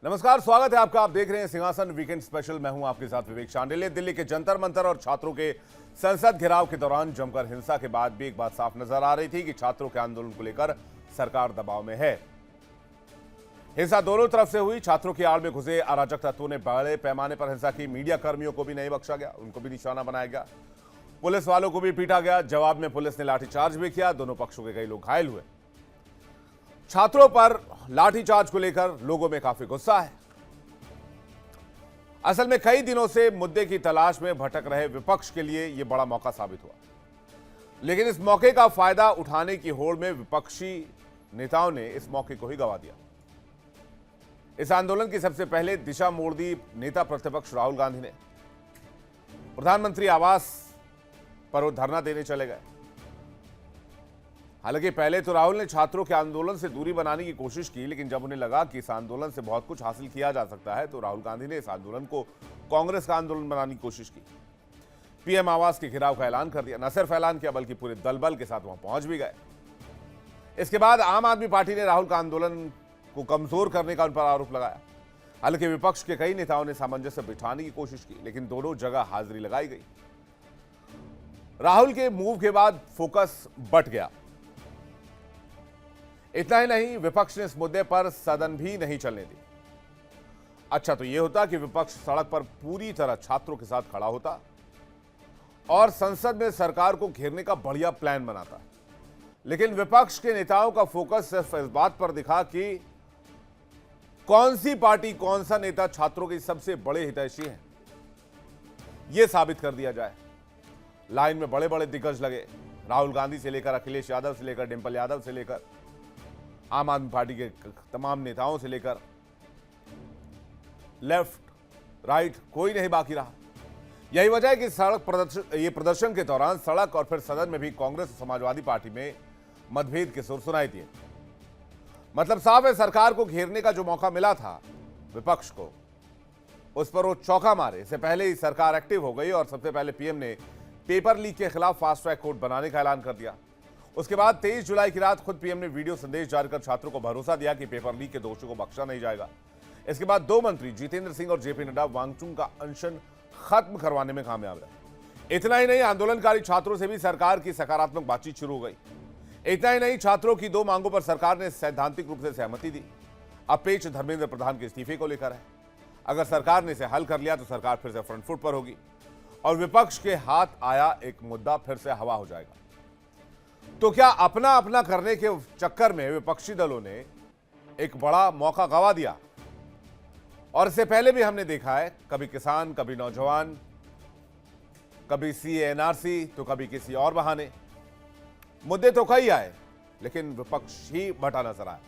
नमस्कार, स्वागत है आपका। आप देख रहे हैं सिंहासन वीकेंड स्पेशल। मैं हूं आपके साथ विवेक शांडिल्य। दिल्ली के जंतर मंतर और छात्रों के संसद घेराव के दौरान जमकर हिंसा के बाद भी एक बात साफ नजर आ रही थी कि छात्रों के आंदोलन को लेकर सरकार दबाव में है। हिंसा दोनों तरफ से हुई। छात्रों की आड़ में घुसे अराजक तत्वों ने बड़े पैमाने पर हिंसा की। मीडिया कर्मियों को भी नहीं बख्शा गया, उनको भी निशाना बनाया गया। पुलिस वालों को भी पीटा गया। जवाब में पुलिस ने लाठीचार्ज भी किया। दोनों पक्षों के कई लोग घायल हुए। छात्रों पर लाठीचार्ज को लेकर लोगों में काफी गुस्सा है। असल में कई दिनों से मुद्दे की तलाश में भटक रहे विपक्ष के लिए यह बड़ा मौका साबित हुआ, लेकिन इस मौके का फायदा उठाने की होड़ में विपक्षी नेताओं ने इस मौके को ही गंवा दिया। इस आंदोलन की सबसे पहले दिशा मोड़ दी नेता प्रतिपक्ष राहुल गांधी ने। प्रधानमंत्री आवास पर वो धरना देने चले गए। हालांकि पहले तो राहुल ने छात्रों के आंदोलन से दूरी बनाने की कोशिश की, लेकिन जब उन्हें लगा कि इस आंदोलन से बहुत कुछ हासिल किया जा सकता है तो राहुल गांधी ने इस आंदोलन को कांग्रेस का आंदोलन बनाने की कोशिश की। पीएम आवास के घेराव का ऐलान कर दिया। न सिर्फ ऐलान किया बल्कि पूरे दल बल के साथ वहां पहुंच भी गए। इसके बाद आम आदमी पार्टी ने राहुल का आंदोलन को कमजोर करने का उन पर आरोप लगाया। हालांकि विपक्ष के कई नेताओं ने सामंजस्य बिठाने की कोशिश की, लेकिन दोनों जगह हाजिरी लगाई गई। राहुल के मूव के बाद फोकस बट गया। इतना ही नहीं, विपक्ष ने इस मुद्दे पर सदन भी नहीं चलने दी। अच्छा तो यह होता कि विपक्ष सड़क पर पूरी तरह छात्रों के साथ खड़ा होता और संसद में सरकार को घेरने का बढ़िया प्लान बनाता, लेकिन विपक्ष के नेताओं का फोकस सिर्फ इस बात पर दिखा कि कौन सी पार्टी, कौन सा नेता छात्रों के सबसे बड़े हितैषी हैं, यह साबित कर दिया जाए। लाइन में बड़े बड़े दिग्गज लगे। राहुल गांधी से लेकर अखिलेश यादव से लेकर डिंपल यादव से लेकर आम आदमी पार्टी के तमाम नेताओं से लेकर लेफ्ट राइट कोई नहीं बाकी रहा। यही वजह है कि ये प्रदर्शन के दौरान सड़क और फिर सदन में भी कांग्रेस और समाजवादी पार्टी में मतभेद के सुर सुनाई दिए। मतलब साफ है, सरकार को घेरने का जो मौका मिला था विपक्ष को, उस पर वो चौका मारे। इससे पहले ही सरकार एक्टिव हो गई और सबसे पहले पीएम ने पेपर लीक के खिलाफ फास्ट ट्रैक कोर्ट बनाने का ऐलान कर दिया। उसके बाद 23 जुलाई की रात खुद पीएम ने वीडियो संदेश जारी कर छात्रों को भरोसा दिया कि पेपर लीक के दोषियों को बख्शा नहीं जाएगा। इसके बाद दो मंत्री जितेंद्र सिंह और जेपी नड्डा वांगचुंग का अनशन खत्म करवाने में कामयाब रहे। इतना ही नहीं, आंदोलनकारी छात्रों से भी सरकार की सकारात्मक बातचीत शुरू हो गई। इतना ही नहीं, छात्रों की दो मांगों पर सरकार ने सैद्धांतिक रूप से सहमति दी। अब पेच धर्मेंद्र प्रधान के इस्तीफे को लेकर है। अगर सरकार ने इसे हल कर लिया तो सरकार फिर से फ्रंट फुट पर होगी और विपक्ष के हाथ आया एक मुद्दा फिर से हवा हो जाएगा। तो क्या अपना अपना करने के चक्कर में विपक्षी दलों ने एक बड़ा मौका गंवा दिया? और इससे पहले भी हमने देखा है, कभी किसान, कभी नौजवान, कभी सीए एनआरसी, तो कभी किसी और बहाने। मुद्दे तो कई आए, लेकिन विपक्ष ही बटा नजर आया।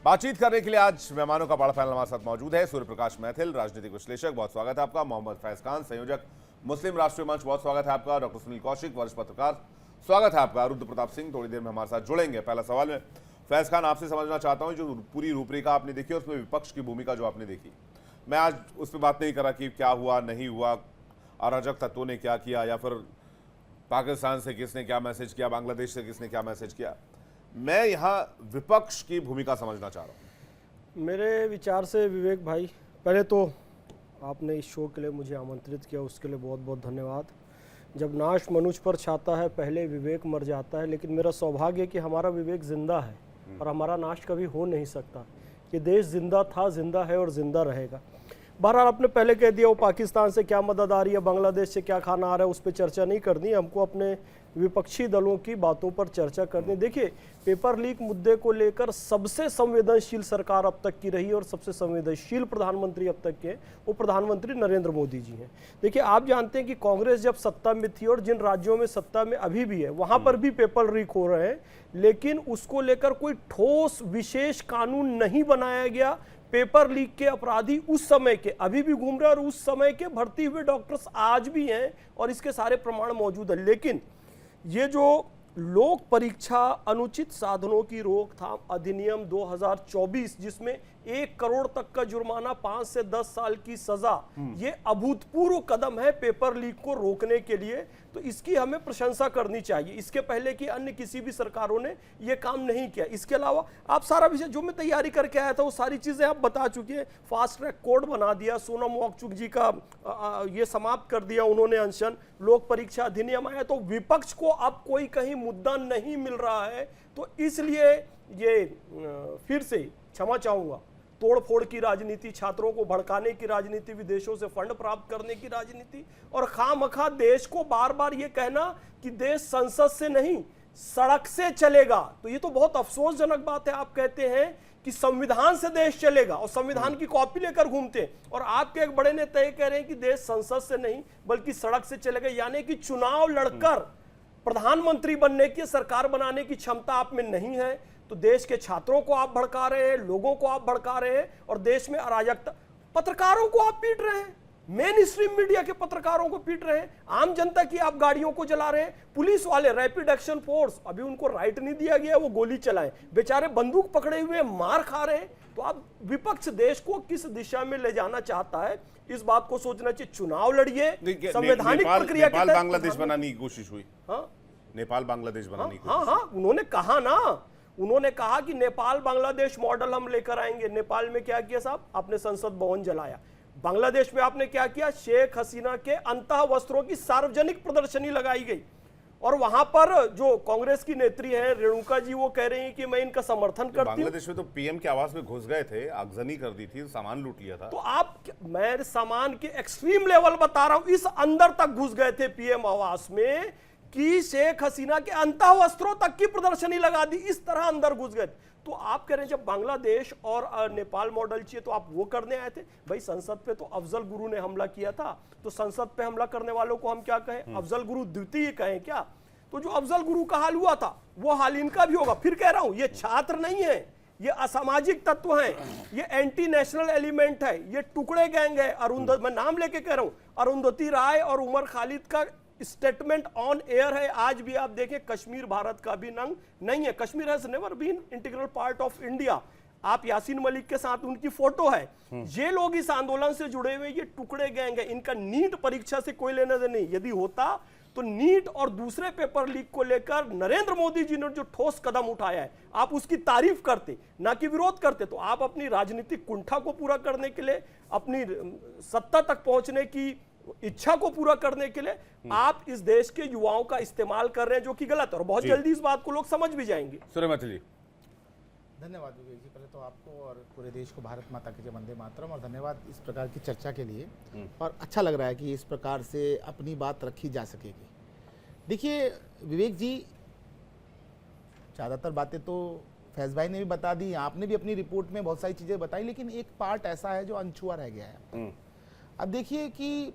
बातचीत करने के लिए आज मेहमानों का बड़ा पैनल हमारे साथ मौजूद है। सूर्य प्रकाश मैथिल, राजनीतिक विश्लेषक, बहुत स्वागत है आपका। मोहम्मद फैज खान, संयोजक, मुस्लिम राष्ट्रीय मंच, बहुत स्वागत है आपका। डॉक्टर सुनील कौशिक, वरिष्ठ पत्रकार, स्वागत है आपका। रुद्र प्रताप सिंह थोड़ी देर में हमारे साथ जुड़ेंगे। पहला सवाल में फैज खान आपसे समझना चाहता हूं, जो पूरी रूपरेखा आपने देखी उसमें विपक्ष की भूमिका जो आपने देखी, मैं आज उस पर बात नहीं करा कि क्या हुआ नहीं हुआ, अराजक तत्वों ने क्या किया, या फिर पाकिस्तान से किसने क्या मैसेज किया, बांग्लादेश से किसने क्या मैसेज किया। मैं यहाँ विपक्ष की भूमिका समझना चाह रहा हूँ। मेरे विचार से विवेक भाई, पहले तो आपने इस शो के लिए मुझे आमंत्रित किया, उसके लिए बहुत बहुत धन्यवाद। जब नाश मनुष्य पर छाता है पहले विवेक मर जाता है, लेकिन मेरा सौभाग्य है कि हमारा विवेक जिंदा है और हमारा नाश कभी हो नहीं सकता। ये देश जिंदा था, जिंदा है और जिंदा रहेगा। बहरहाल आपने पहले कह दिया वो पाकिस्तान से क्या मदद आ रही है, बांग्लादेश से क्या खाना आ रहा है, उस पर चर्चा नहीं करनी। हमको अपने विपक्षी दलों की बातों पर चर्चा करनी। देखिए, पेपर लीक मुद्दे को लेकर सबसे संवेदनशील सरकार अब तक की रही और सबसे संवेदनशील प्रधानमंत्री अब तक के वो प्रधानमंत्री नरेंद्र मोदी जी हैं। देखिए, आप जानते हैं कि कांग्रेस जब सत्ता में थी और जिन राज्यों में सत्ता में अभी भी है वहां पर भी पेपर लीक हो रहे हैं, लेकिन उसको लेकर कोई ठोस विशेष कानून नहीं बनाया गया। पेपर लीक के अपराधी उस समय के अभी भी घूम रहे हैं और उस समय के भर्ती हुए डॉक्टर्स आज भी हैं और इसके सारे प्रमाण मौजूद है। लेकिन ये जो लोक परीक्षा अनुचित साधनों की रोकथाम अधिनियम 2024, जिसमें 1 करोड़ तक का जुर्माना, 5 से 10 साल की सजा, ये अभूतपूर्व कदम है पेपर लीक को रोकने के लिए। तो इसकी हमें प्रशंसा करनी चाहिए। इसके पहले की अन्य किसी भी सरकारों ने ये काम नहीं किया। इसके अलावा आप सारा विषय जो मैं तैयारी करके आया था वो सारी चीजें आप बता चुके हैं। फास्ट ट्रैक कोर्ट बना दिया, सोनम वांगचुक जी का ये समाप्त कर दिया उन्होंने अनशन, लोक परीक्षा अधिनियम आया, तो विपक्ष को अब कोई कहीं मुद्दा नहीं मिल रहा है। तो इसलिए ये फिर से क्षमा चाहूंगा, तोड़फोड़ की राजनीति, छात्रों को भड़काने की राजनीति, विदेशों से फंड प्राप्त करने की राजनीति, और खामखा देश को बार बार ये कहना कि देश संसद से नहीं सड़क से चलेगा, तो ये तो बहुत अफसोसजनक बात है। आप कहते हैं कि संविधान से देश चलेगा और संविधान की कॉपी लेकर घूमते हैं, और आपके एक बड़े नेता ये कह रहे हैं कि देश संसद से नहीं बल्कि सड़क से चलेगा, यानी कि चुनाव लड़कर प्रधानमंत्री बनने की, सरकार बनाने की क्षमता आप में नहीं है। तो देश के छात्रों को आप भड़का रहे हैं, लोगों को आप भड़का रहे हैं, और देश में अराजकता, पत्रकारों को आप पीट रहे हैं, मेन स्ट्रीम मीडिया के पत्रकारों को पीट रहे हैं, आम जनता की आप गाड़ियों को जला रहे हैं। पुलिस वाले, रैपिड एक्शन फोर्स, अभी उनको राइट नहीं दिया गया, वो गोली चलाएं, बेचारे बंदूक पकड़े हुए मार खा रहे हैं। तो आप विपक्ष देश को किस दिशा में ले जाना चाहता है, इस बात को सोचना चाहिए। चुनाव लड़िए, संवैधानिक प्रक्रिया के तहत। नेपाल बांग्लादेश बनाने की कोशिश हुई। हाँ, नेपाल बांग्लादेश बनाने की हाँ, उन्होंने कहा ना, उन्होंने कहा कि नेपाल बांग्लादेश मॉडल हम लेकर आएंगे। नेपाल में क्या किया साहब, आपने संसद भवन जलाया। बांग्लादेश में आपने क्या किया, शेख हसीना के अंतः वस्त्रों की सार्वजनिक प्रदर्शनी लगाई गई, और वहां पर जो कांग्रेस की नेत्री है रेणुका जी, वो कह रही हैं कि मैं इनका समर्थन करती हूं। बांग्लादेश में तो पीएम के आवास में घुस गए थे, आगजनी कर दी थी, सामान लूट लिया था। तो आप, मैं सामान के एक्सट्रीम लेवल बता रहा हूं, इस अंदर तक घुस गए थे पीएम आवास में कि शेख हसीना के अंतः वस्त्रों तक की प्रदर्शनी लगा दी, इस तरह अंदर घुस गए। तो आप कह रहे हैं जब बांग्लादेश और नेपाल मॉडल चाहिए तो आप वो करने आए थे। भाई संसद पे तो अफजल गुरु ने हमला किया था, तो संसद पे हमला करने वालों को हम क्या कहें, अफजल गुरु द्वितीय कहें क्या? तो जो अफजल गुरु का हाल हुआ था वो हाल इनका भी होगा। फिर कह रहा हूं, ये छात्र नहीं है, ये असामाजिक तत्व हैं, ये एंटी नेशनल एलिमेंट है, ये टुकड़े गैंग है। मैं नाम लेके कह रहा हूं, अरुंधति राय और उमर खालिद का स्टेटमेंट ऑन एयर है। आज भी आप देखें, कश्मीर भारत का भी नंग नहीं है, Kashmir has never been integral part of India. आप यासीन मलिक के साथ उनकी फोटो है। ये लोग इस आंदोलन से जुड़े हुए, ये टुकड़े गैंग है, इनका नीट परीक्षा से कोई लेना देना नहीं। यदि होता तो नीट और दूसरे पेपर लीक को लेकर नरेंद्र मोदी जी ने जो ठोस कदम उठाया है, आप उसकी तारीफ करते, ना कि विरोध करते। तो आप अपनी राजनीतिक कुंठा को पूरा करने के लिए, अपनी सत्ता तक पहुंचने की इच्छा को पूरा करने के लिए आप इस देश के युवाओं का इस्तेमाल कर रहे हैं, जो कि गलत है, और बहुत जल्दी इस बात को लोग समझ भी जाएंगे। सूर्यमती, धन्यवाद विवेक जी, पहले तो आपको और पूरे देश को भारत माता की जय, वंदे मातरम, और धन्यवाद इस प्रकार की चर्चा के लिए। और अच्छा लग रहा है कि इस प्रकार से अपनी बात रखी जा सकेगी। देखिए विवेक जी, ज़्यादातर बातें तो फैज भाई ने भी बता दी, आपने भी अपनी रिपोर्ट में बहुत सारी चीज़ें बताई, लेकिन एक पार्ट ऐसा है जो अनछुआ रह गया है। अब देखिए कि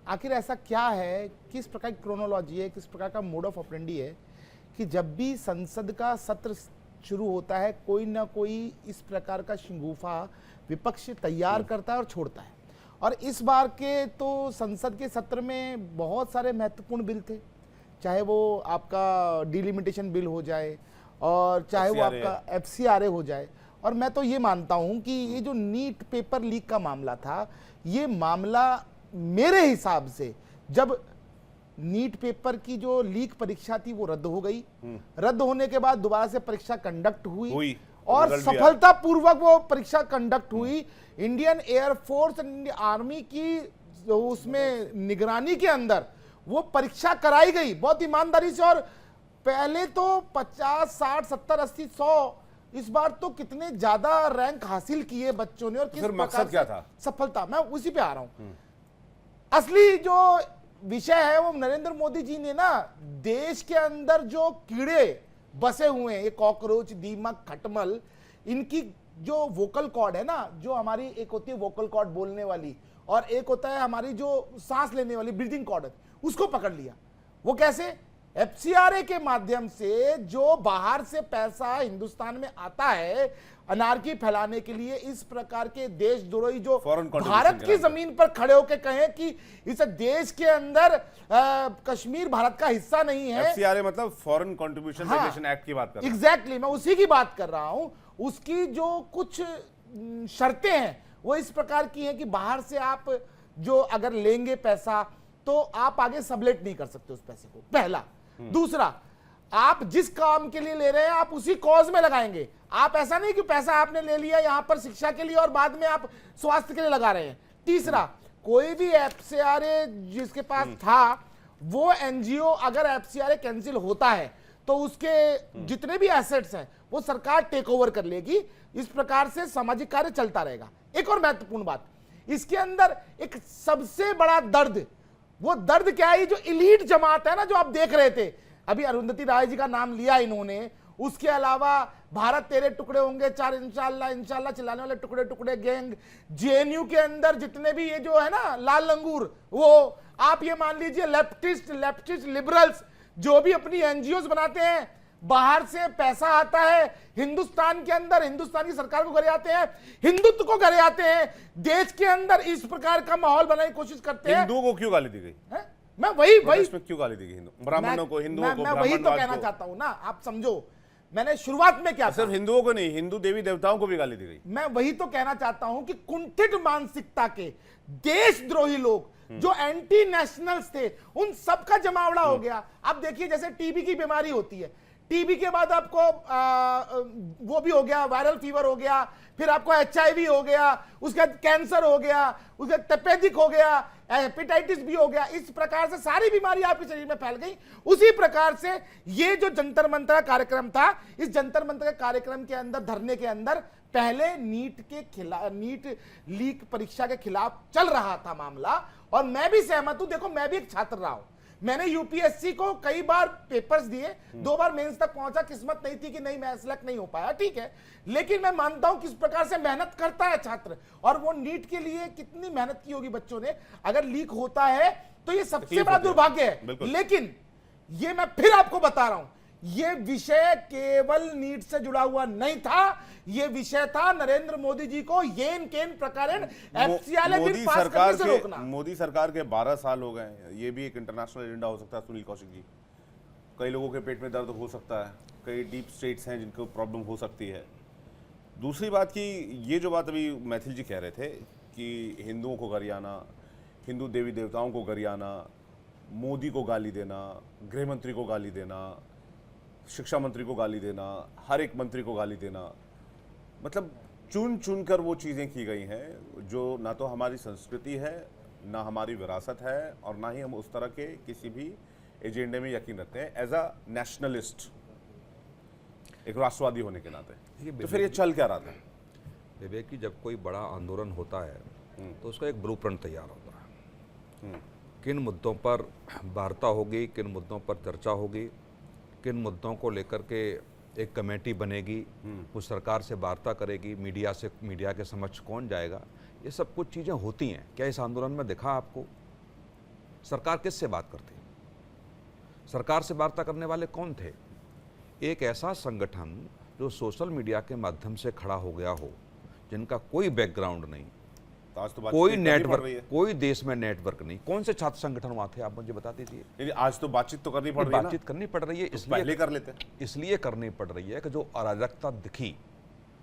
आखिर ऐसा क्या है, किस प्रकार की क्रोनोलॉजी है, किस प्रकार का मोड ऑफ ऑपरेंडी है कि जब भी संसद का सत्र शुरू होता है, कोई ना कोई इस प्रकार का शिंगूफा विपक्ष तैयार करता है और छोड़ता है। और इस बार के तो संसद के सत्र में बहुत सारे महत्वपूर्ण बिल थे, चाहे वो आपका डिलिमिटेशन बिल हो जाए और चाहे वो आपका FCRA हो जाए। और मैं तो ये मानता हूं कि ये जो नीट पेपर लीक का मामला था, ये मामला मेरे हिसाब से, जब नीट पेपर की जो लीक परीक्षा थी वो रद्द हो गई, रद्द होने के बाद दोबारा से परीक्षा कंडक्ट हुई और सफलतापूर्वक वो परीक्षा कंडक्ट हुई। इंडियन एयरफोर्स एंड आर्मी की उसमें निगरानी के अंदर वो परीक्षा कराई गई बहुत ईमानदारी से। और पहले तो 50, 60, 70, 80, 100, इस बार तो कितने ज्यादा रैंक हासिल किए बच्चों ने, और किस मकसद क्या था, सफलता, मैं उसी पे आ रहा हूं। असली जो विषय है वो नरेंद्र मोदी जी ने ना, देश के अंदर जो कीड़े बसे हुए हैं, ये कॉकरोच, दीमक, खटमल, इनकी जो वोकल कॉर्ड है ना, जो हमारी एक होती है वोकल कॉर्ड बोलने वाली, और एक होता है हमारी जो सांस लेने वाली ब्रीदिंग कॉर्ड, उसको पकड़ लिया। वो कैसे? FCRA के माध्यम से जो बाहर से पैसा हिंदुस्तान में आता है अनारकी फैलाने के लिए, इस प्रकार के देशद्रोही जो भारत की जमीन पर खड़े होकर कहें कि इस देश के अंदर कश्मीर भारत का हिस्सा नहीं है। FCRA मतलब फॉरेन कंट्रीब्यूशन रेगुलेशन एक्ट की बात कर रहा हूं। एग्जैक्टली, मैं उसी की बात कर रहा हूं। उसकी जो कुछ शर्तें हैं वो इस प्रकार की हैं कि बाहर से आप जो अगर लेंगे पैसा तो आप आगे सबलेट नहीं कर सकते उस पैसे को, पहला। दूसरा, आप जिस काम के लिए ले रहे हैं आप उसी कॉज में लगाएंगे। आप ऐसा नहीं कि पैसा आपने ले लिया यहां पर शिक्षा के लिए और बाद में आप स्वास्थ्य के लिए लगा रहे हैं। तीसरा, कोई भी एफसीआरए जिसके पास था, वो एनजीओ अगर एफसीआरए कैंसिल होता है तो उसके जितने भी एसेट्स हैं वो सरकार टेक ओवर कर लेगी। इस प्रकार से सामाजिक कार्य चलता रहेगा। एक और महत्वपूर्ण बात, इसके अंदर एक सबसे बड़ा दर्द, वो दर्द क्या है, जो इलीट जमात है ना, जो आप देख रहे थे अभी, अरुंधति राय जी का नाम लिया इन्होंने, उसके अलावा भारत तेरे टुकड़े होंगे, 4 इंशाल्लाह इंशाल्लाह चिल्लाने वाले टुकड़े टुकड़े गैंग, जेएनयू के अंदर जितने भी ये जो है ना लाल लंगूर, वो आप ये मान लीजिए लेफ्टिस्ट लिबरल्स जो भी अपनी एनजीओज बनाते हैं, बाहर से पैसा आता है, हिंदुस्तान के अंदर हिंदुस्तान की सरकार को घरे आते हैं, हिंदुत्व को घरे आते हैं, देश के अंदर इस प्रकार का माहौल बनाने की कोशिश करते हैं। हिंदुओं को क्यों गाली दी गई? मैं वही क्यों गाली दी गई? ब्राह्मणों को, हिंदुओं को, मैं वही तो कहना चाहता हूं ना, आप समझो मैंने शुरुआत में क्या, सिर्फ हिंदुओं को नहीं, हिंदू देवी देवताओं को भी गाली दी गई। मैं वही तो कहना चाहता हूं कि कुंठित मानसिकता के देशद्रोही लोग जो एंटी नेशनल्स थे, उन सब का जमावड़ा हो गया। अब देखिए, जैसे टीबी की बीमारी होती है, टीबी के बाद आपको वो भी हो गया, वायरल फीवर हो गया, फिर आपको एचआईवी हो गया, उसके बाद कैंसर हो गया, उसके बाद तपेदिक हो गया, हेपेटाइटिस भी हो गया। इस प्रकार से सारी बीमारी आपके शरीर में फैल गई। उसी प्रकार से ये जो जंतर मंतर कार्यक्रम था, इस जंतर मंतर कार्यक्रम के अंदर, धरने के अंदर, पहले नीट के खिलाफ, नीट लीक परीक्षा के खिलाफ चल रहा था मामला, और मैं भी सहमत हूं। देखो, मैं भी एक छात्र रहा हूं, मैंने यूपीएससी को कई बार पेपर्स दिए, 2 बार मेंस तक पहुंचा, किस्मत नहीं थी कि नहीं मैं सिलेक्ट नहीं हो पाया, ठीक है, लेकिन मैं मानता हूं किस प्रकार से मेहनत करता है छात्र, और वो नीट के लिए कितनी मेहनत की होगी बच्चों ने। अगर लीक होता है तो ये सबसे बड़ा दुर्भाग्य है। लेकिन ये मैं फिर आपको बता रहा हूं, ये विषय केवल नीट से जुड़ा हुआ नहीं था, ये विषय था नरेंद्र मोदी जी को येन केन प्रकारेण एफसीआरए बिल पास करने से रोकना। मोदी सरकार के 12 साल हो गए, ये भी एक इंटरनेशनल एजेंडा हो सकता है सुनील कौशिक जी। कई लोगों के पेट में दर्द हो सकता है, कई डीप स्टेट्स हैं जिनको प्रॉब्लम हो सकती है। दूसरी बात की, ये जो बात अभी मैथिल जी कह रहे थे कि हिंदुओं को गरियाना, हिंदू देवी देवताओं को गरियाना, मोदी को गाली देना, गृह मंत्री को गाली देना, शिक्षा मंत्री को गाली देना, हर एक मंत्री को गाली देना, मतलब चुन चुन कर वो चीज़ें की गई हैं जो ना तो हमारी संस्कृति है, ना हमारी विरासत है, और ना ही हम उस तरह के किसी भी एजेंडे में यकीन रखते हैं एज अ नेशनलिस्ट, एक राष्ट्रवादी होने के नाते। तो फिर ये चल क्या रहा था? विवेक की, जब कोई बड़ा आंदोलन होता है तो उसका एक ब्लूप्रिंट तैयार होता है। किन मुद्दों पर वार्ता होगी, किन मुद्दों पर चर्चा होगी, किन मुद्दों को लेकर के एक कमेटी बनेगी, वो सरकार से वार्ता करेगी, मीडिया के समक्ष कौन जाएगा, ये सब कुछ चीज़ें होती हैं। क्या इस आंदोलन में दिखा आपको? सरकार किससे बात करती? सरकार से वार्ता करने वाले कौन थे? एक ऐसा संगठन जो सोशल मीडिया के माध्यम से खड़ा हो गया हो, जिनका कोई बैकग्राउंड नहीं, कोई नेटवर्क, कोई देश में नेटवर्क नहीं। कौन से छात्र संगठन वहां थे, आप मुझे बता दीजिए। आज तो बातचीत तो करनी पड़ रही है, बातचीत करनी पड़ रही है, इसलिए पहले कर लेते, इसलिए करनी पड़ रही है कि जो अराजकता दिखी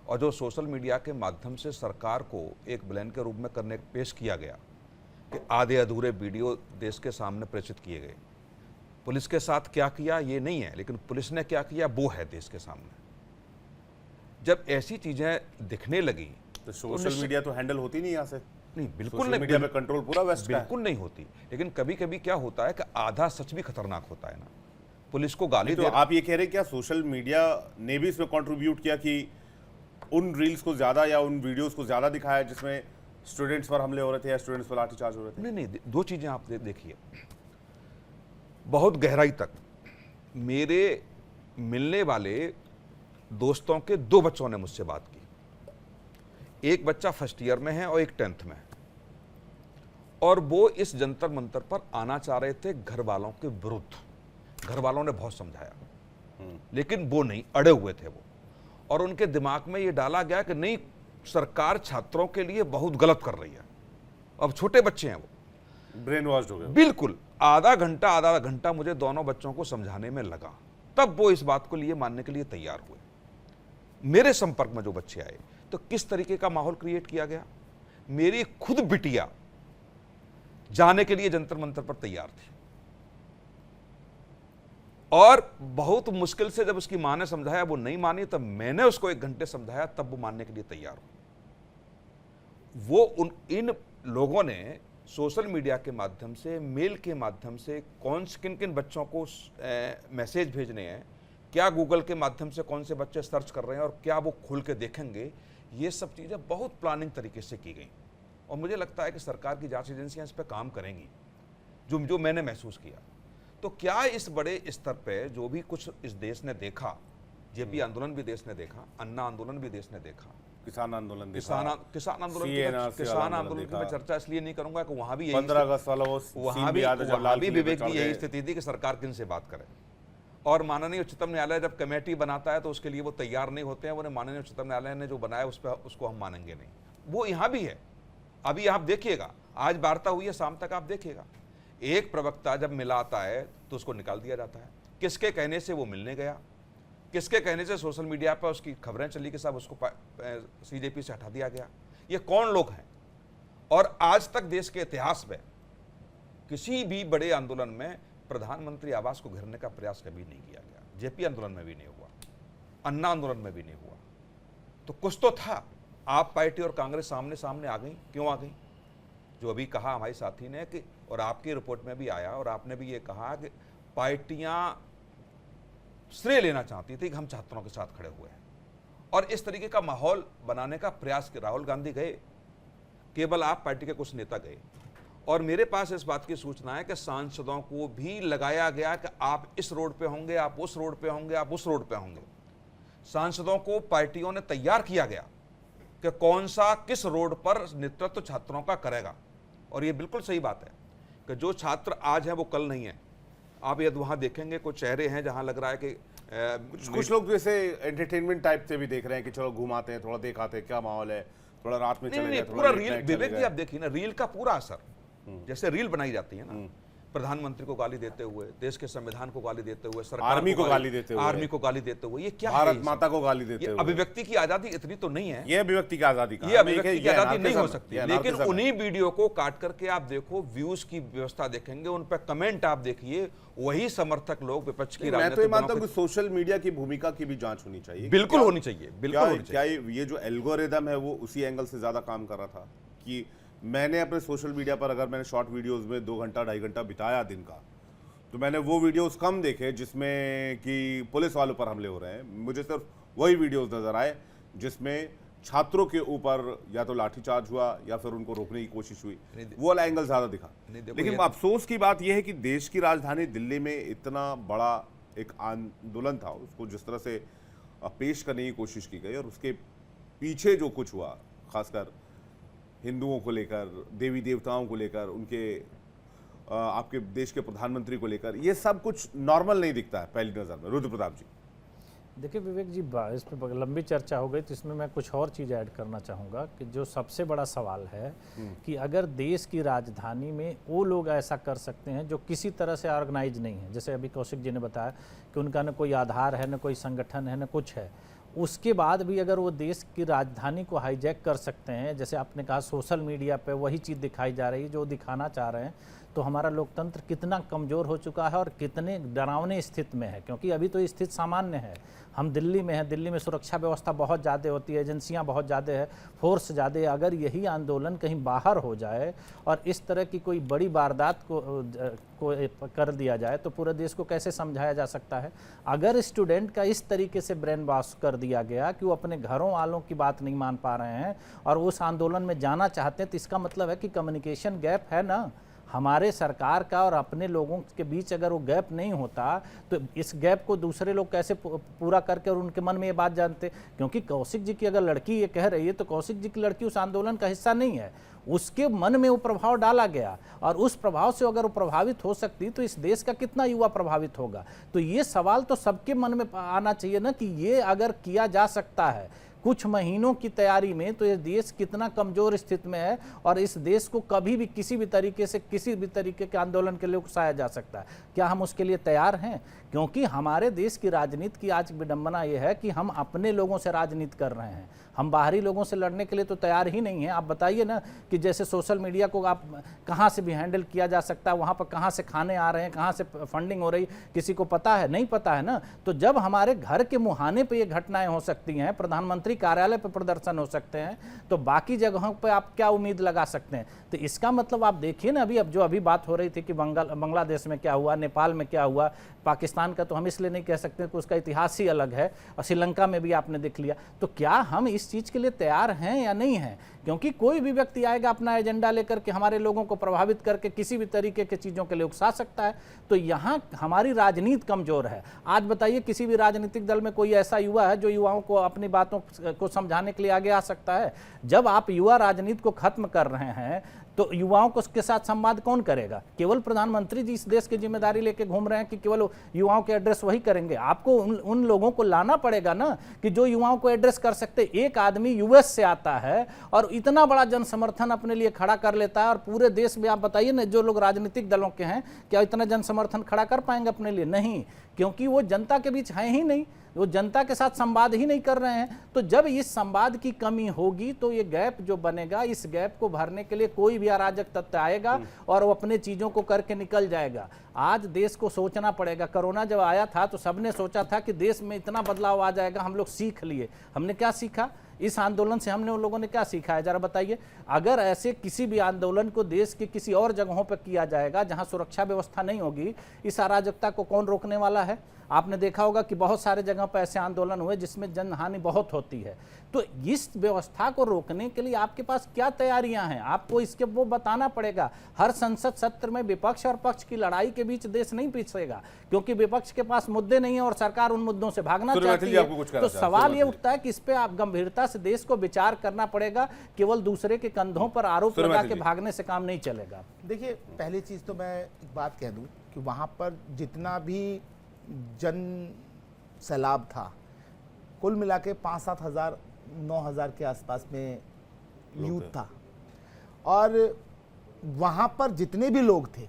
और जो सोशल मीडिया के माध्यम से सरकार को एक ब्लेन के रूप में पेश किया गया, कि आधे अधूरे वीडियो देश के सामने प्रेषित किए गए। पुलिस के साथ क्या किया ये नहीं है, लेकिन पुलिस ने क्या किया वो है देश के सामने। जब ऐसी चीजें दिखने लगी तो सोशल मीडिया तो हैंडल होती नहीं यहाँ से। नहीं, बिल्कुल नहीं, मीडिया पे कंट्रोल पूरा वेस्ट का है। बिल्कुल नहीं होती, लेकिन कभी कभी क्या होता है कि आधा सच भी खतरनाक होता है ना। पुलिस को गाली तो आप ये कह रहे हैं क्या सोशल मीडिया ने भी इसमें कंट्रीब्यूट किया कि उन रील्स को ज्यादा या उन वीडियोस को ज्यादा दिखाया जिसमें स्टूडेंट्स पर हमले हो रहे थे या स्टूडेंट्स पर लाठीचार्ज हो रहे थे? नहीं, दो चीजें आप देखिए, बहुत गहराई तक मेरे मिलने वाले दोस्तों के 2 बच्चों ने मुझसे बात की। एक बच्चा फर्स्ट ईयर में है और एक 10th में, और वो इस जंतर मंतर पर आना चाह रहे थे घर वालों के विरुद्ध। घर वालों ने बहुत समझाया, लेकिन वो नहीं, अड़े हुए थे वो, और उनके दिमाग में ये डाला गया कि नहीं, सरकार छात्रों के लिए बहुत गलत कर रही है। अब छोटे बच्चे हैं, वो ब्रेन वॉश हो गए। बिल्कुल। आधा घंटा मुझे दोनों बच्चों को समझाने में लगा, तब वो इस बात को लिए मानने के लिए तैयार हुए। मेरे संपर्क में जो बच्चे आए, तो किस तरीके का माहौल क्रिएट किया गया। मेरी खुद बिटिया जाने के लिए जंतर मंतर पर तैयार थी। और बहुत मुश्किल से जब उसकी मां ने समझाया वो नहीं मानी, तब मैंने उसको 1 घंटे समझाया, तब वो मानने के लिए तैयार हो। वो इन लोगों ने सोशल मीडिया के माध्यम से, मेल के माध्यम से किन किन बच्चों को मैसेज भेजने हैं, क्या गूगल के माध्यम से कौन से बच्चे सर्च कर रहे हैं और क्या वो खुल के देखेंगे, ये सब चीज़ें बहुत प्लानिंग तरीके से की गई। और मुझे लगता है कि सरकार की जांच एजेंसियां इस पर काम करेंगी, जो मैंने महसूस किया। तो क्या इस बड़े स्तर पे जो भी कुछ इस देश ने देखा, जेपी आंदोलन भी देश ने देखा, अन्ना आंदोलन भी देश ने देखा, किसान आंदोलन किसान आंदोलन की मैं चर्चा इसलिए नहीं करूंगा कि वहां भी 15 अगस्त वाला वहां भी विवेक की यही स्थिति थी कि सरकार किन से बात करे। और माननीय उच्चतम न्यायालय जब कमेटी बनाता है तो उसके लिए वो तैयार नहीं होते हैं। उन्हें माननीय उच्चतम न्यायालय ने जो बनाया उसको हम मानेंगे नहीं। वो यहाँ भी है। अभी आप देखिएगा, आज वार्ता हुई है, शाम तक आप देखिएगा, एक प्रवक्ता जब मिलाता है तो उसको निकाल दिया जाता है। किसके कहने से वो मिलने गया, किसके कहने से सोशल मीडिया पर उसकी खबरें चली कि साहब उसको सीजेपी से हटा दिया गया। ये कौन लोग हैं? और आज तक देश के इतिहास में किसी भी बड़े आंदोलन में प्रधानमंत्री आवास को घेरने का प्रयास कभी नहीं किया गया। जेपी आंदोलन में भी नहीं हुआ, अन्ना आंदोलन में भी नहीं हुआ। तो कुछ तो था। आप पार्टी और कांग्रेस सामने सामने आ गई। क्यों आ गई? जो अभी कहा हमारे साथी ने कि, और आपकी रिपोर्ट में भी आया और आपने भी ये कहा कि पार्टियां श्रेय लेना चाहती थी कि हम छात्रों के साथ खड़े हुए हैं, और इस तरीके का माहौल बनाने का प्रयास किया। राहुल गांधी गए, केवल आप पार्टी के कुछ नेता गए, और मेरे पास इस बात की सूचना है कि सांसदों को भी लगाया गया कि आप इस रोड पे होंगे, आप उस रोड पे होंगे, आप उस रोड पे होंगे। सांसदों को पार्टियों ने तैयार किया गया कि कौन सा किस रोड पर नेतृत्व छात्रों का करेगा। और ये बिल्कुल सही बात है कि जो छात्र आज हैं वो कल नहीं है। आप यदि वहां देखेंगे कुछ चेहरे हैं जहां लग रहा है कि कुछ लोग जैसे एंटरटेनमेंट टाइप से भी देख रहे हैं कि चलो घुमाते हैं, थोड़ा दिखाते हैं क्या माहौल है, थोड़ा रात में चले जाए, पूरा रील। विवेक जी आप देखिए ना, रील का पूरा असर, जैसे रील बनाई जाती है ना, प्रधानमंत्री को गाली देते हुए, देश के संविधान को गाली देते हुए, सरकार आर्मी को गाली देते हुए, ये क्या भारत माता को गाली देते हुए। अभिव्यक्ति की आजादी इतनी तो नहीं है। ये अभिव्यक्ति की आजादी, ये अभिव्यक्ति की आजादी नहीं हो सकती। लेकिन उन्हीं वीडियो को काट करके आप देखो, व्यूज की व्यवस्था देखेंगे, उन पर कमेंट आप देखिए, वही समर्थक लोग विपक्ष की मैं तो ये मानता हूं कि सोशल मीडिया की भूमिका की भी जांच होनी चाहिए। बिल्कुल होनी चाहिए, बिल्कुल। क्या ये जो एल्गोरिदम है वो उसी एंगल से ज्यादा काम कर रहा था कि मैंने अपने सोशल मीडिया पर, अगर मैंने शॉर्ट वीडियोस में 2 घंटा 2.5 घंटा बिताया दिन का, तो मैंने वो वीडियोस कम देखे जिसमें कि पुलिस वालों पर हमले हो रहे हैं। मुझे सिर्फ वही वीडियोस नजर आए जिसमें छात्रों के ऊपर या तो लाठीचार्ज हुआ या फिर उनको रोकने की कोशिश हुई, वो वाला एंगल ज्यादा दिखा। लेकिन अफसोस की बात यह है कि देश की राजधानी दिल्ली में इतना बड़ा एक आंदोलन था, उसको जिस तरह से पेश करने की कोशिश की गई और उसके पीछे जो कुछ हुआ, खासकर हिंदुओं को लेकर, देवी देवताओं को लेकर, उनके आपके देश के प्रधानमंत्री को लेकर, ये सब कुछ नॉर्मल नहीं दिखता है पहली नज़र में। रुद्र प्रताप जी देखिए विवेक जी, इस पर लंबी चर्चा हो गई, तो इसमें मैं कुछ और चीज़ ऐड करना चाहूँगा कि जो सबसे बड़ा सवाल है कि अगर देश की राजधानी में वो लोग ऐसा कर सकते हैं जो किसी तरह से ऑर्गेनाइज नहीं है, जैसे अभी कौशिक जी ने बताया कि उनका न कोई आधार है, न कोई संगठन है, न कुछ है, उसके बाद भी अगर वो देश की राजधानी को हाईजैक कर सकते हैं, जैसे आपने कहा सोशल मीडिया पे वही चीज़ दिखाई जा रही है जो दिखाना चाह रहे हैं, तो हमारा लोकतंत्र कितना कमज़ोर हो चुका है और कितने डरावने स्थिति में है। क्योंकि अभी तो स्थिति सामान्य है, हम दिल्ली में हैं, दिल्ली में सुरक्षा व्यवस्था बहुत ज़्यादा होती है, एजेंसियां बहुत ज़्यादा है, फोर्स ज़्यादा है। अगर यही आंदोलन कहीं बाहर हो जाए और इस तरह की कोई बड़ी वारदात को कर दिया जाए तो पूरे देश को कैसे समझाया जा सकता है? अगर स्टूडेंट का इस तरीके से ब्रेन वॉश कर दिया गया कि वो अपने घरों वालों की बात नहीं मान पा रहे हैं और उस आंदोलन में जाना चाहते हैं, तो इसका मतलब है कि कम्युनिकेशन गैप है ना हमारे सरकार का और अपने लोगों के बीच। अगर वो गैप नहीं होता तो इस गैप को दूसरे लोग कैसे पूरा करके और उनके मन में ये बात जानते? क्योंकि कौशिक जी की अगर लड़की ये कह रही है तो कौशिक जी की लड़की उस आंदोलन का हिस्सा नहीं है, उसके मन में वो प्रभाव डाला गया और उस प्रभाव से अगर वो प्रभावित हो सकती तो इस देश का कितना युवा प्रभावित होगा। तो ये सवाल तो सबके मन में आना चाहिए ना कि ये अगर किया जा सकता है, कुछ महीनों की तैयारी में तो ये देश कितना कमजोर स्थिति में है और इस देश को कभी भी किसी भी तरीके से किसी भी तरीके के आंदोलन के लिए उकसाया जा सकता है। क्या हम उसके लिए तैयार हैं? क्योंकि हमारे देश की राजनीति की आज विडंबना यह है कि हम अपने लोगों से राजनीति कर रहे हैं, हम बाहरी लोगों से लड़ने के लिए तो तैयार ही नहीं है। आप बताइए ना कि जैसे सोशल मीडिया को आप कहाँ से भी हैंडल किया जा सकता है, वहाँ पर कहाँ से खाने आ रहे हैं, कहाँ से फंडिंग हो रही, किसी को पता है? नहीं पता है ना। तो जब हमारे घर के मुहाने पे ये घटनाएं हो सकती हैं, प्रधानमंत्री कार्यालय पे प्रदर्शन हो सकते हैं, तो बाकी जगहों पे आप क्या उम्मीद लगा सकते हैं? तो इसका मतलब आप देखिए ना, अभी बात हो रही थी कि बांग्लादेश में क्या हुआ, नेपाल में क्या हुआ, पाकिस्तान का तो हम इसलिए नहीं कह सकते कि उसका इतिहास ही अलग है, और श्रीलंका में भी आपने देख लिया। तो क्या हम इस चीज के लिए तैयार हैं या नहीं हैं? क्योंकि कोई भी व्यक्ति आएगा अपना एजेंडा लेकर के हमारे लोगों को प्रभावित करके किसी भी तरीके के चीजों के लिए उकसा सकता है। तो यहाँ हमारी राजनीति कमजोर है। आज बताइए किसी भी राजनीतिक दल में कोई ऐसा युवा है जो युवाओं को अपनी बातों को समझाने के लिए आगे आ सकता है? जब आप युवा राजनीति को खत्म कर रहे हैं तो युवाओं को उसके साथ संवाद कौन करेगा? केवल प्रधानमंत्री जी इस देश की जिम्मेदारी लेके घूम रहे हैं कि केवल युवाओं के एड्रेस वही करेंगे? आपको उन लोगों को लाना पड़ेगा ना कि जो युवाओं को एड्रेस कर सकते। एक आदमी यूएस से आता है और इतना बड़ा जन समर्थन अपने लिए खड़ा कर लेता है, और पूरे देश में आप बताइए ना, जो लोग राजनीतिक दलों के हैं, क्या इतना जन समर्थन खड़ा कर पाएंगे अपने लिए? नहीं, क्योंकि वो जनता के बीच है ही नहीं, वो जनता के साथ संवाद ही नहीं कर रहे हैं। तो जब इस संवाद की कमी होगी तो ये गैप जो बनेगा, इस गैप को भरने के लिए कोई भी अराजक तत्व आएगा और वो अपने चीजों को करके निकल जाएगा। आज देश को सोचना पड़ेगा। कोरोना जब आया था तो सबने सोचा था कि देश में इतना बदलाव आ जाएगा, हम लोग सीख लिए। हमने क्या सीखा? इस आंदोलन से हमने उन लोगों ने क्या सीखा है, जरा बताइए। अगर ऐसे किसी भी आंदोलन को देश के किसी और जगहों पर किया जाएगा जहां सुरक्षा व्यवस्था नहीं होगी, इस अराजकता को कौन रोकने वाला है? आपने देखा होगा कि बहुत सारे जगह पर ऐसे आंदोलन हुए जिसमें जनहानि बहुत होती है। तो इस व्यवस्था को रोकने के लिए आपके पास क्या तैयारियां हैं? आपको इसके वो बताना पड़ेगा। हर संसद सत्र में विपक्ष और पक्ष की लड़ाई के बीच देश नहीं पिछड़ेगा, क्योंकि विपक्ष के पास मुद्दे नहीं है और सरकार उन मुद्दों से भागना चाहती है। तो सवाल ये उठता है कि इस पे आप गंभीरता से देश को विचार करना पड़ेगा। केवल दूसरे के कंधों पर आरोप लगा के भागने से काम नहीं चलेगा। देखिए, पहली चीज तो मैं एक बात कह दूं कि वहां पर जितना भी जन सैलाब था, कुल मिला के 5-7 हज़ार 9 हज़ार के आसपास में यूथ था, और वहाँ पर जितने भी लोग थे,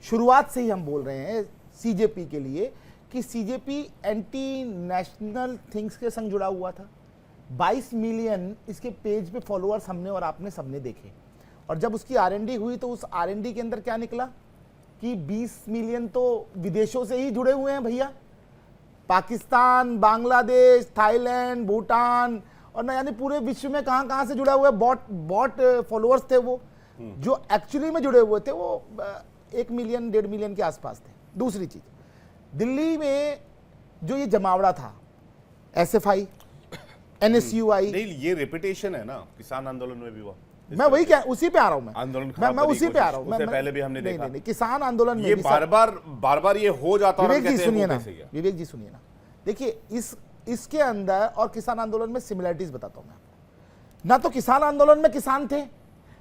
शुरुआत से ही हम बोल रहे हैं सीजेपी के लिए कि सीजेपी एंटी नेशनल थिंग्स के संग जुड़ा हुआ था। 22 मिलियन इसके पेज पे फॉलोअर्स हमने और आपने सबने देखे, और जब उसकी आरएनडी हुई तो उस आरएनडी के अंदर क्या निकला कि 20 मिलियन तो विदेशों से ही जुड़े हुए हैं भैया। पाकिस्तान, बांग्लादेश, थाईलैंड, भूटान, और ना यानी पूरे विश्व में कहां से जुड़ा हुआ है। बॉट फॉलोअर्स थे वो, जो एक्चुअली में जुड़े हुए थे वो 1 मिलियन 1.5 मिलियन के आसपास थे। दूसरी चीज, दिल्ली में जो ये जमावड़ा था, एसएफआई, एनएसयूआई, नहीं, ये रेपुटेशन है ना, किसान आंदोलन में भी हुआ। मैं वही क्या, उसी पे आ रहा हूं। आंदोलन मैं उसी पे आ रहा हूं। उससे पहले भी हमने देखा। नहीं, किसान आंदोलन में ये बार-बार ये हो जाता है। विवेक जी सुनिए ना, देखिए इसके अंदर और किसान आंदोलन में सिमिलरिटीज बताता हूं मैं आपको। ना तो किसान आंदोलन में किसान थे,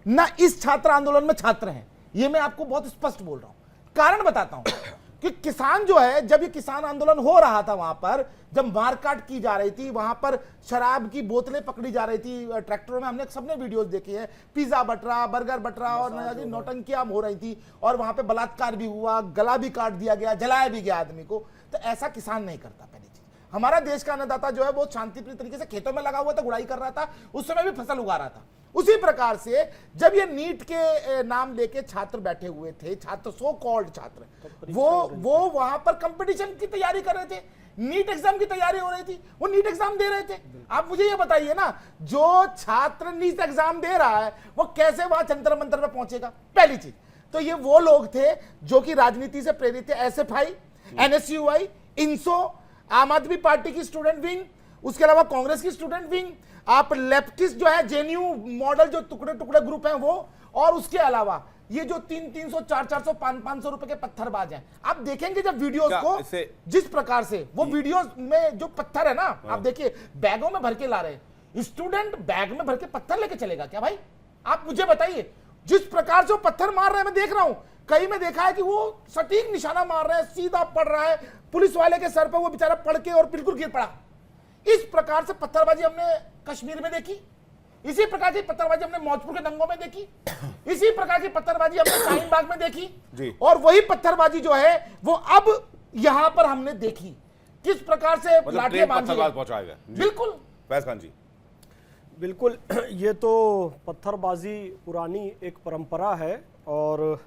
ना इस छात्र आंदोलन में छात्र हैं। ये मैं आपको बहुत स्पष्ट बोल रहा हूं। कारण बताता हूं कि किसान जो है, जब ये किसान आंदोलन हो रहा था, वहां पर जब मारकाट की जा रही थी, वहां पर शराब की बोतलें पकड़ी जा रही थी ट्रैक्टरों में, हमने सबने वीडियोस देखे हैं, पिज्जा बट रहा, बर्गर बट रहा, और नौटंकियां हो रही थी, और वहां पे बलात्कार भी हुआ, गला भी काट दिया गया, जलाया भी गया आदमी को। तो ऐसा किसान नहीं करता। पहली चीज, हमारा देश का अन्नदाता जो है वो शांतिप्रिय तरीके से खेतों में लगा हुआ था, गुड़ाई कर रहा था, उस समय भी फसल उगा रहा था। उसी प्रकार से जब ये नीट के नाम लेके छात्र बैठे हुए थे, छात्र सो कॉल्ड छात्र, वो वहां पर कंपटीशन की तैयारी कर रहे थे, नीट एग्जाम की तैयारी हो रही थी, वो नीट एग्जाम दे रहे थे। आप मुझे ये बताइए ना, जो छात्र नीट एग्जाम दे रहा है वो कैसे वहां जंतर मंतर पे पहुंचेगा? पहली चीज तो ये वो लोग थे जो कि राजनीति से प्रेरित थे। एसएफआई, एनएसयूआई, इंसो, आम आदमी पार्टी की स्टूडेंट विंग, उसके अलावा कांग्रेस की स्टूडेंट विंग, आप लेफ्टिस्ट जो है जेएनयू मॉडल जो टुकड़े टुकड़े ग्रुप हैं वो, और उसके अलावा ये जो 300, 400, 500 रुपए के पत्थरबाज हैं। आप देखेंगे जब वीडियोस को, जिस प्रकार से वो वीडियोस में जो पत्थर है ना, आप देखिए बैगों में भर के ला रहे। स्टूडेंट बैग में भर के पत्थर लेके चलेगा क्या भाई? आप मुझे बताइए। जिस प्रकार से वो पत्थर मार रहे हैं, मैं देख रहा हूं, कई में देखा है कि वो सटीक निशाना मार रहे हैं, सीधा पड़ रहा है, पुलिस वाले के सर पर वो बेचारा पड़ के और बिल्कुल गिर पड़ा। इस प्रकार से पत्थरबाजी हमने कश्मीर में देखी, इसी प्रकार की पत्थरबाजी हमने मौजपुर के दंगों में देखी, इसी प्रकार की पत्थरबाजी हमने शाहीन बाग में देखी जी। और वही पत्थरबाजी जो है वो अब यहां पर हमने देखी, किस प्रकार से मतलब लाठियां बांधी पत्थरबाज गई। पहुंचाया गया। जी। बिल्कुल फैज खान जी। बिल्कुल, ये तो पत्थरबाजी पुरानी एक परंपरा है और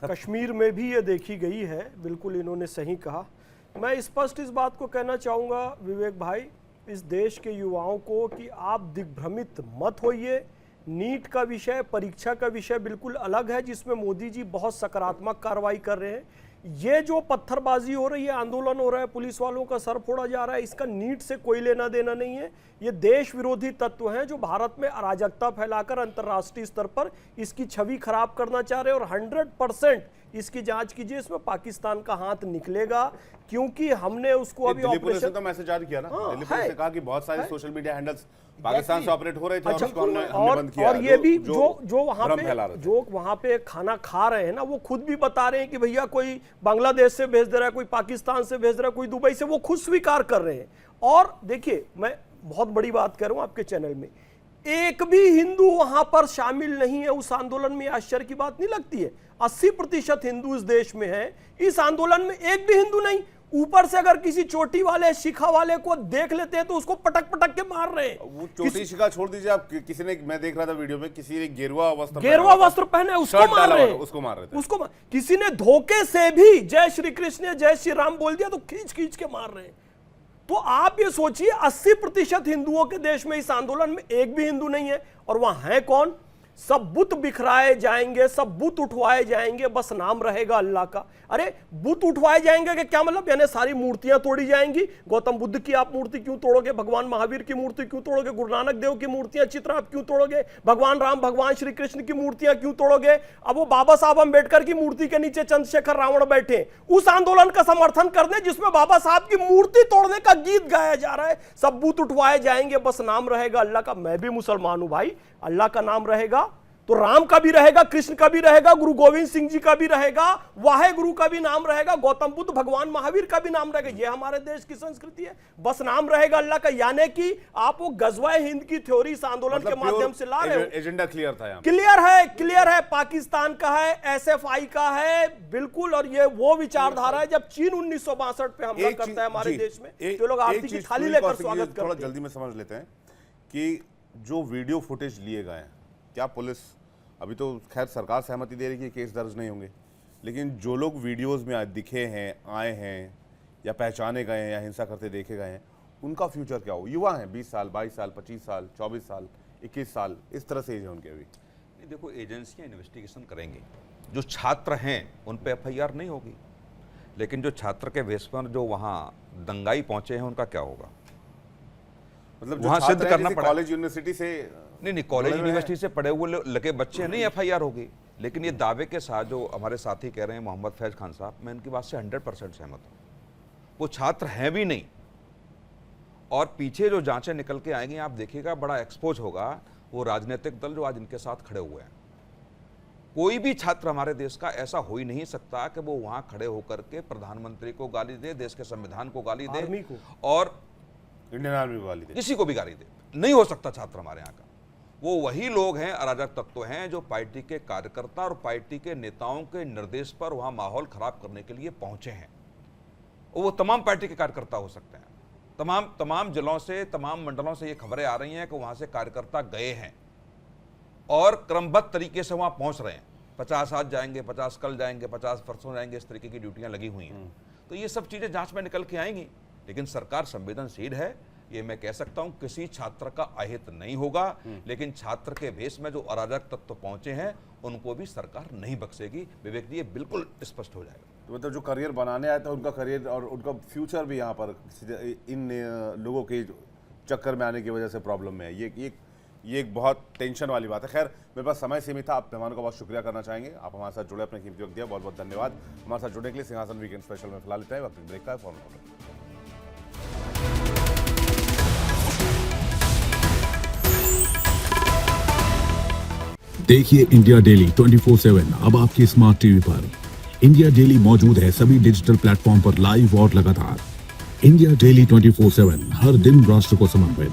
कश्मीर में भी ये देखी गई है। बिल्कुल इन्होंने सही कहा। मैं स्पष्ट इस बात को कहना चाहूँगा विवेक भाई, इस देश के युवाओं को कि आप दिग्भ्रमित मत होइए। नीट का विषय, परीक्षा का विषय बिल्कुल अलग है, जिसमें मोदी जी बहुत सकारात्मक कार्रवाई कर रहे हैं। ये जो पत्थरबाजी हो रही है, आंदोलन हो रहा है, पुलिस वालों का सर फोड़ा जा रहा है, इसका नीट से कोई लेना देना नहीं है। ये देश विरोधी तत्व हैं जो भारत में अराजकता फैलाकर अंतर्राष्ट्रीय स्तर पर इसकी छवि खराब करना चाह रहे हैं। और 100% इसकी जांच कीजिए, इसमें पाकिस्तान का हाथ निकलेगा, क्योंकि हमने उसको अभी दिल्ली पुलिस ने ऑपरेशन तो मैसेज जारी किया ना, हाँ, दिल्ली पुलिस है। ने कहा कि बहुत सारे है। सोशल मीडिया हैंडल्स पाकिस्तान से ऑपरेट हो रहे थे और अच्छा, उसको हमने बंद किया। और ये भी जो भ्रम फैला रहे थे। जो वहां पे खाना खा रहे हैं ना, वो खुद भी बता रहे हैं कि भैया कोई बांग्लादेश से भेज दे रहा है, कोई पाकिस्तान से भेज रहा है, कोई दुबई से, वो खुद स्वीकार कर रहे हैं। और देखिए, मैं बहुत बड़ी बात कर रहा हूं आपके चैनल में, एक भी हिंदू वहां पर शामिल नहीं है उस आंदोलन में। आश्चर्य की बात नहीं लगती है? 80% हिंदू इस देश में है, इस आंदोलन में एक भी हिंदू नहीं। ऊपर से अगर किसी चोटी वाले, शिखा वाले को देख लेते हैं तो उसको पटक पटक के मार रहे हैं। वो चोटी शिका छोड़ दीजिए आप, किसी ने, मैं देख रहा था वीडियो में, किसी ने गेरुआ वस्त्र पहने उसको शर्ट मार डाला रहे हुआ हैं, था, उसको मार रहे थे। उसको किसी ने धोखे से भी जय श्री कृष्ण, जय श्री राम बोल दिया तो खींच खींच के मार रहे हैं। तो आप ये सोचिए, 80% हिंदुओं के देश में इस आंदोलन में एक भी हिंदू नहीं है। और वहां है कौन? सब बुत बिखराए जाएंगे, सब बुत उठवाए जाएंगे, बस नाम रहेगा अल्लाह का। अरे बुत उठवाए जाएंगे कि क्या मतलब? यानी सारी मूर्तियां तोड़ी जाएंगी। गौतम बुद्ध की आप मूर्ति क्यों तोड़ोगे? भगवान महावीर की मूर्ति क्यों तोड़ोगे? गुरु नानक देव की मूर्तियां, चित्र आप क्यों तोड़ोगे? भगवान राम, भगवान श्री कृष्ण की मूर्तियां क्यों तोड़ोगे? अब वो बाबा साहब अम्बेडकर की मूर्ति के नीचे चंद्रशेखर रावण बैठे, उस आंदोलन का समर्थन कर दे जिसमें बाबा साहब की मूर्ति तोड़ने का गीत गाया जा रहा है। सब बुत उठवाए जाएंगे, बस नाम रहेगा अल्लाह का। मैं भी मुसलमान हूं भाई, अल्लाह का नाम रहेगा तो राम का भी रहेगा, कृष्ण का भी रहेगा, गुरु गोविंद सिंह जी का भी रहेगा, वाहे गुरु का भी नाम रहेगा, गौतम बुद्ध, भगवान महावीर का भी नाम रहेगा। ये हमारे देश की संस्कृति है, बस नाम रहेगा अल्लाह का। यानी कि आप वो गजवाए हिंद की थ्योरी इस आंदोलन के माध्यम से ला रहे हो। एजेंडा क्लियर था यहाँ। क्लियर है, पाकिस्तान का है, एसएफआई का है, बिल्कुल। और ये वो विचारधारा है, जब चीन 1962 पे हमला करता है हमारे देश में, तो लोग आरती की थाली लेकर स्वागत करते हैं। थोड़ा जल्दी में समझ लेते हैं कि जो वीडियो फुटेज लिए गए हैं, क्या पुलिस, अभी तो खैर सरकार सहमति दे रही है कि केस दर्ज नहीं होंगे, लेकिन जो लोग वीडियोस में दिखे हैं, आए हैं या पहचाने गए हैं या हिंसा करते देखे गए हैं, उनका फ्यूचर क्या हो? युवा हैं, 20 साल, 22 साल, 25 साल, 24 साल, 21 साल, इस तरह से एज है उनके अभी। नहीं, देखो, एजेंसियां इन्वेस्टिगेशन करेंगी। जो छात्र हैं उन पे एफआईआर नहीं होगी, लेकिन जो छात्र के बेस पर जो वहाँ दंगाई पहुंचे हैं उनका क्या होगा? मतलब जो वहाँ छात्र सिद्ध हैं, करना जैसे पड़ा। कॉलेज यूनिवर्सिटी से नहीं, कॉलेज जुड़े हुए यूनिवर्सिटी से पढ़े हुए लगे बच्चे नहीं एफआईआर होगी। लेकिन ये दावे के साथ जो हमारे साथी कह रहे हैं मोहम्मद फैज खान साहब, मैं इनकी बात से 100% सहमत हूँ। वो छात्र हैं भी नहीं, और पीछे जो जांचें निकल के आएंगी आप देखिएगा, बड़ा एक्सपोज होगा वो राजनीतिक दल जो आज इनके साथ खड़े हुए हैं। कोई भी छात्र हमारे देश का ऐसा हो ही नहीं सकता कि वो वहां खड़े होकर के प्रधानमंत्री को गाली दे, देश के संविधान को गाली दे, आर्मी को, और इंडियन आर्मी वाली दे, किसी को भी गाली दे। नहीं हो सकता छात्र हमारे यहाँ का। वो वही लोग हैं, अराजक तत्व हैं, जो पार्टी के कार्यकर्ता और पार्टी के नेताओं के निर्देश पर वहां माहौल खराब करने के लिए पहुंचे हैं। वो तमाम पार्टी के कार्यकर्ता हो सकते हैं। तमाम जिलों से, तमाम मंडलों से ये खबरें आ रही हैं कि वहां से कार्यकर्ता गए हैं और क्रमबद्ध तरीके से वहां पहुंच रहे हैं। 50 आज जाएंगे, 50 कल जाएंगे, 50 परसों जाएंगे, इस तरीके की ड्यूटियां लगी हुई हैं। तो ये सब चीजें जांच में निकल के आएंगी, लेकिन सरकार संवेदनशील है, ये मैं कह सकता हूं। किसी छात्र का अहित नहीं होगा, लेकिन छात्र के भेष में जो अराजक तत्व पहुंचे हैं उनको भी सरकार नहीं बख्शेगी। विवेक जी, ये बिल्कुल स्पष्ट हो जाएगा। तो मतलब जो करियर बनाने आया था उनका करियर और उनका फ्यूचर भी यहाँ पर इन लोगों के चक्कर में आने की वजह से प्रॉब्लम में है। ये एक बहुत टेंशन वाली बात है। खैर, मेरे पास समय सीमित था। आप मेहमानों का बहुत शुक्रिया करना चाहेंगे, आप हमारे साथ जुड़े, अपने कीमती वक्त दिया, बहुत बहुत धन्यवाद। हमारे साथ जुड़ने के लिए सिंहासन वीकेंड स्पेशल में फिलहाल लेते हैं वक्त ब्रेक का है, फॉरन होगा। देखिए इंडिया डेली 24/7 अब आपकी स्मार्ट टीवी पर। इंडिया डेली मौजूद है सभी डिजिटल प्लेटफॉर्म पर लाइव और लगातार। इंडिया डेली 24/7, हर दिन राष्ट्र को समर्पित।